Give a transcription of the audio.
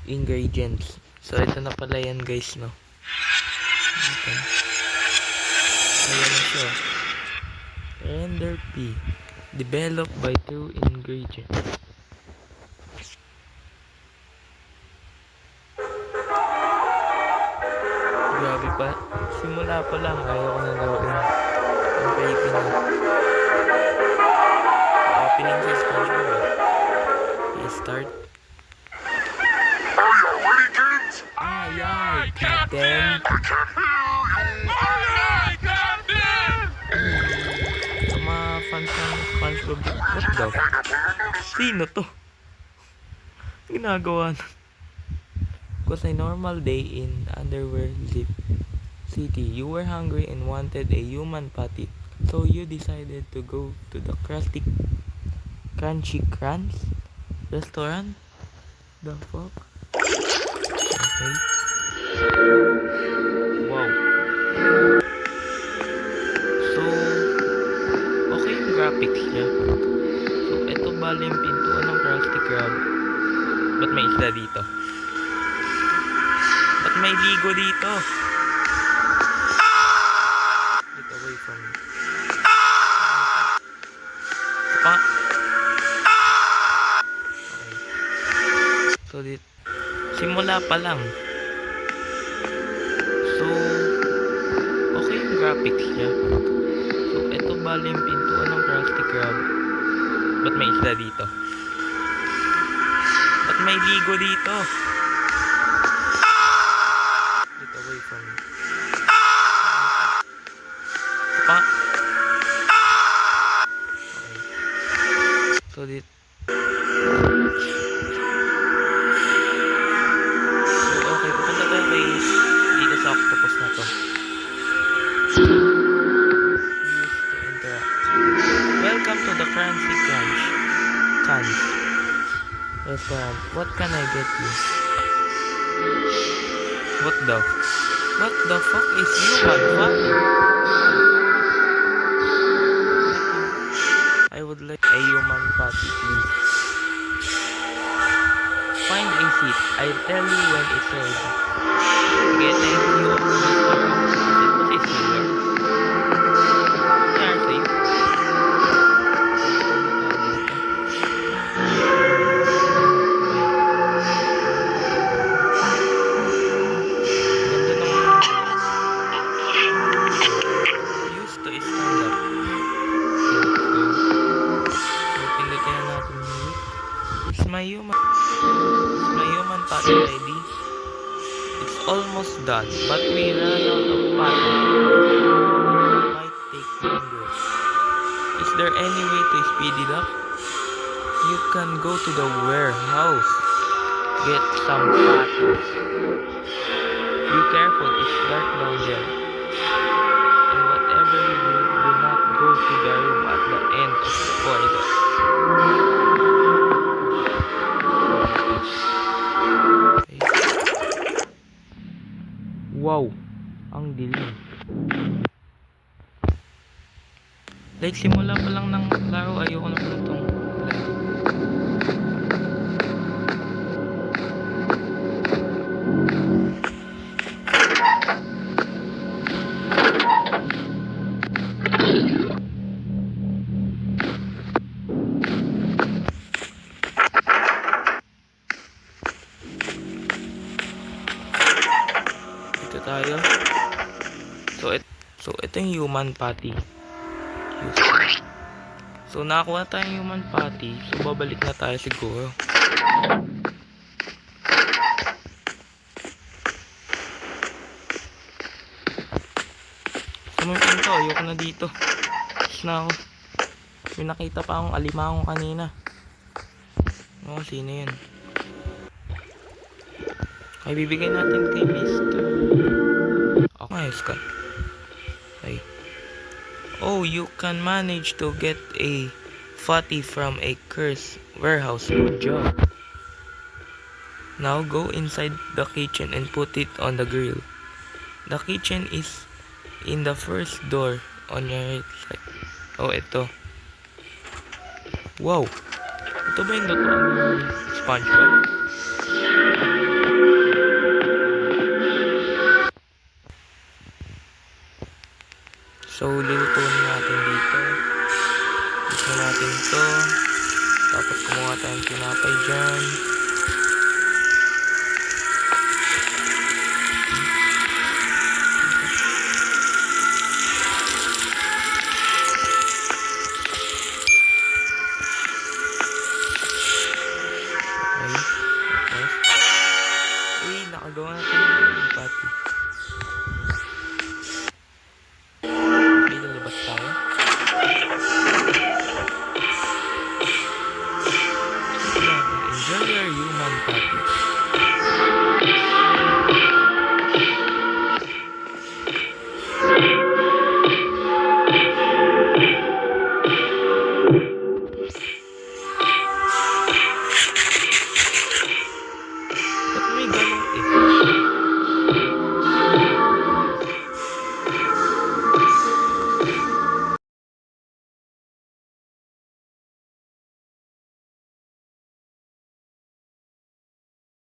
ingredients. So, ito na pala yan guys, no? Ito. Ayan na siya. Render P. Developed by two ingredients. Grabe pa. Simula pa lang, ayaw ko na lawin. Ang creepy na. Opening sa SpongeBob. Okay, start. Are you ready, kids? Aye, aye, Captain. I can hear you. Aye, Captain. Sa mga fans ng SpongeBob, what the f***? Sino to? Ginagawa na. It was a normal day in Underwear City. You were hungry and wanted a human patty. So you decided to go to the Crunchy Crunch restaurant? The fuck? Okay. Wow. So, okay yung graphics niya. So, ito bali yung pintuan ng Krusty Krab. Ba't may isda dito? Ba't may ligo dito? Get away from me. Okay. So, simula pa lang. So, okay yung graphics niya. So, ito bali yung pintuan ng Krusty Krab. Ba't may isda dito? Ba't may ligo dito? Get away from me. Okay. So, okay, pupunta tayo kay dito sa octopus na to. Use to interact. Welcome to the Crunchy Crunch restaurant. What can I get you? What the fuck is human fatty? I would like a human patty, please. Find a seat. I'll tell you when it's ready. Okay, thank you. What is here? Yeah, sa'yo. Used to stand up. So, pindutin na natin yun. It's my human patty ready. It's almost done, but we ran out of patty. Might take longer. Is there any way to speed it up? You can go to the warehouse. Get some patties. Be careful, it's dark down there. And whatever you do not go to the room at the end of the corridor. Okay. Wow, ang dilim. Like simula pa lang ng laro, ayoko na pala itong dito tayo. So ito yung human patty. So nakakuha tayong human patty. So babalik na tayo siguro. So may pinto, ayoko na dito. Tapos na ako. May nakita pa akong alimango kanina. Oh, sino yun? Ay, bibigay natin kay Mr. Okay, Scott. Okay. Oh, you can manage to get a fatty from a cursed warehouse. Good job. Now go inside the kitchen and put it on the grill. The kitchen is in the first door on your right side. Oh, ito. Wow. Ito ba yung lutuan ng SpongeBob? So, lulutuin natin dito. Gusto natin to. Tapos kumuha tayong tinapay dyan. Okay. Tapos. Nakagawa na tayo ng patty. Okay, lalabas tayo. Enjoy your human patty.